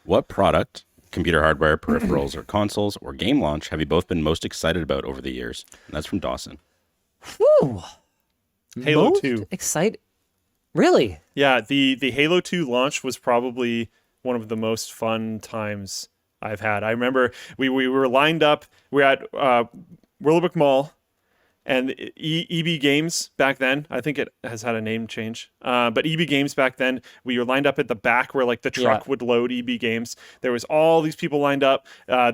What product, computer hardware, peripherals, or consoles, or game launch have you both been most excited about over the years? And that's from Dawson. Whew. Halo Most 2. Excited. Really? Yeah, the Halo 2 launch was probably one of the most fun times I've had. I remember we were lined up. We were at Willowbrook Mall, and EB Games back then. I think it has had a name change. But EB Games back then, we were lined up at the back where like the truck would load EB Games. There was all these people lined up.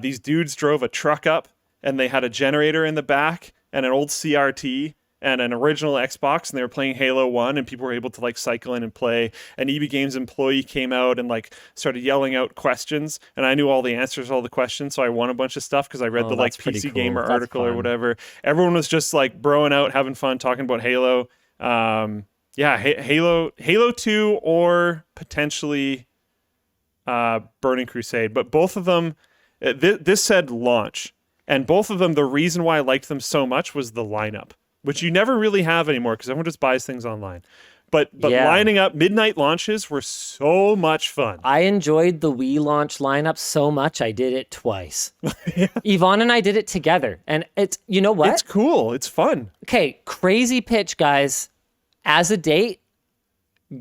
These dudes drove a truck up, and they had a generator in the back and an old CRT and an original Xbox, and they were playing Halo 1, and people were able to like cycle in and play. An EB Games employee came out and like started yelling out questions, and I knew all the answers to all the questions, so I won a bunch of stuff because I read the like PC cool. Gamer That's article fun. or whatever. Everyone was just like broing out, having fun, talking about Halo. Halo 2 or potentially Burning Crusade, but both of them, this said launch, and both of them, the reason why I liked them so much was the lineup, which you never really have anymore because everyone just buys things online. But lining up midnight launches were so much fun. I enjoyed the Wii launch lineup so much, I did it twice. Yvonne and I did it together. And it's, you know what? It's cool. It's fun. Okay, crazy pitch, guys. As a date,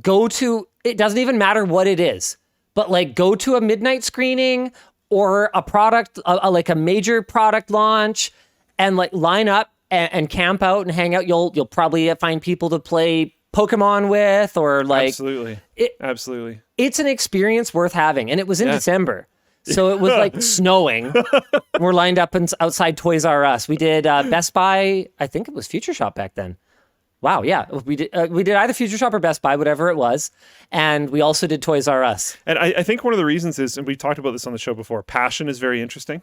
go to, it doesn't even matter what it is, but like go to a midnight screening or a product, like a major product launch, and like line up and camp out and hang out. You'll probably find people to play Pokemon with, or like Absolutely. Absolutely. it's an experience worth having. And it was in December. So it was like snowing. We're lined up outside Toys R Us. We did Best Buy. I think it was Future Shop back then. Wow, yeah. We did either Future Shop or Best Buy, whatever it was. And we also did Toys R Us. And I think one of the reasons is, and we've talked about this on the show before, passion is very interesting.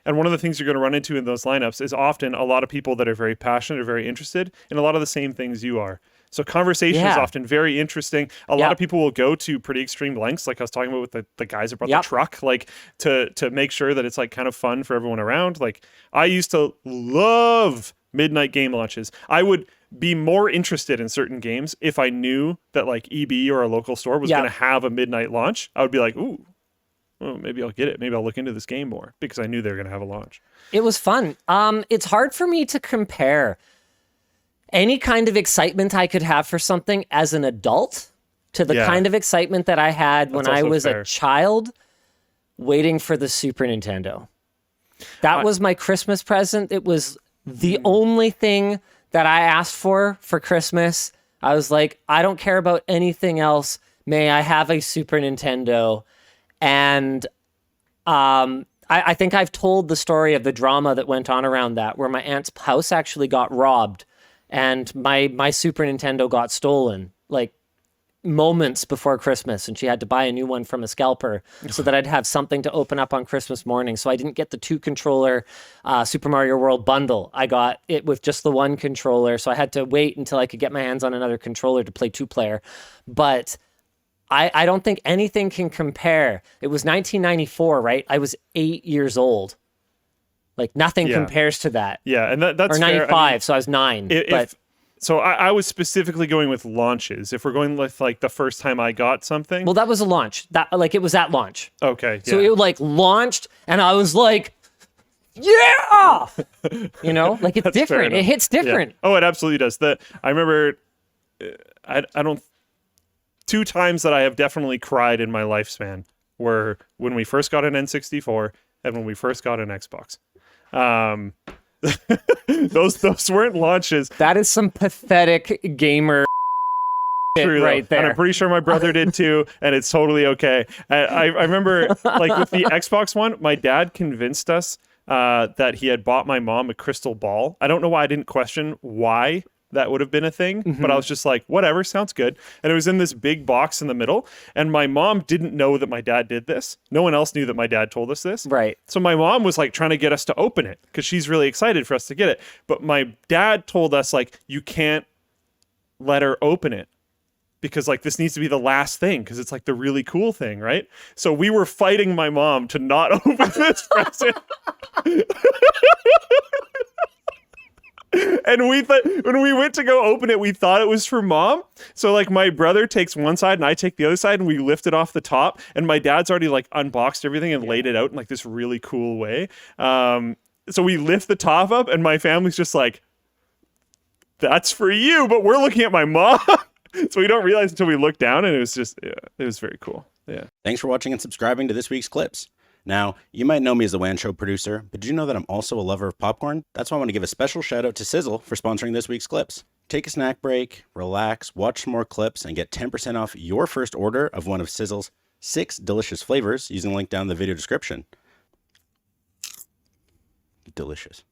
And one of the things you're going to run into in those lineups is often a lot of people that are very passionate or very interested in a lot of the same things you are. So conversation is often very interesting. A lot of people will go to pretty extreme lengths, like I was talking about with the guys that brought the truck, like to make sure that it's like kind of fun for everyone around. Like I used to love midnight game launches. I would be more interested in certain games if I knew that like EB or a local store was going to have a midnight launch. I would be like, ooh, well, maybe I'll get it. Maybe I'll look into this game more because I knew they were going to have a launch. It was fun. It's hard for me to compare any kind of excitement I could have for something as an adult to the kind of excitement that I had when I was a child waiting for the Super Nintendo. That was my Christmas present. It was the only thing that I asked for Christmas. I was like, I don't care about anything else. May I have a Super Nintendo? And I think I've told the story of the drama that went on around that, where my aunt's house actually got robbed and my Super Nintendo got stolen like moments before Christmas, and she had to buy a new one from a scalper so that I'd have something to open up on Christmas morning. So I didn't get the 2-controller Super Mario World bundle. I got it with just the 1 controller, so I had to wait until I could get my hands on another controller to play 2-player. But I don't think anything can compare. It was 1994, right? I was 8 years old. Like nothing compares to that. Yeah, and that's or 95, fair. I mean, so I was 9. So I was specifically going with launches. If we're going with like the first time I got something. Well, that was a launch. It was at launch. Okay. So it like launched, and I was like, yeah! You know, like it's different. It hits different. Yeah. Oh, it absolutely does. I remember, I don't. 2 times that I have definitely cried in my lifespan were when we first got an N64 and when we first got an Xbox. Those weren't launches. That is some pathetic gamer True, right there. And I'm pretty sure my brother did too, and it's totally okay. I remember, like with the Xbox one, my dad convinced us that he had bought my mom a crystal ball. I don't know why I didn't question why that would have been a thing, but I was just like, whatever, sounds good. And it was in this big box in the middle, and my mom didn't know that my dad did this. No one else knew that my dad told us this. Right. So my mom was like trying to get us to open it because she's really excited for us to get it. But my dad told us like, you can't let her open it because like this needs to be the last thing because it's like the really cool thing, right? So we were fighting my mom to not open this present. And we thought, when we went to go open it, we thought it was for mom. So like my brother takes one side and I take the other side, and we lift it off the top. And my dad's already like unboxed everything and laid it out in like this really cool way. So we lift the top up, and my family's just like, "That's for you," but we're looking at my mom. So we don't realize until we look down, and it was just, yeah, it was very cool. Yeah. Thanks for watching and subscribing to this week's clips. Now, you might know me as the WAN Show producer, but did you know that I'm also a lover of popcorn? That's why I want to give a special shout out to Sizzle for sponsoring this week's clips. Take a snack break, relax, watch some more clips, and get 10% off your first order of one of Sizzle's 6 delicious flavors using the link down in the video description. Delicious.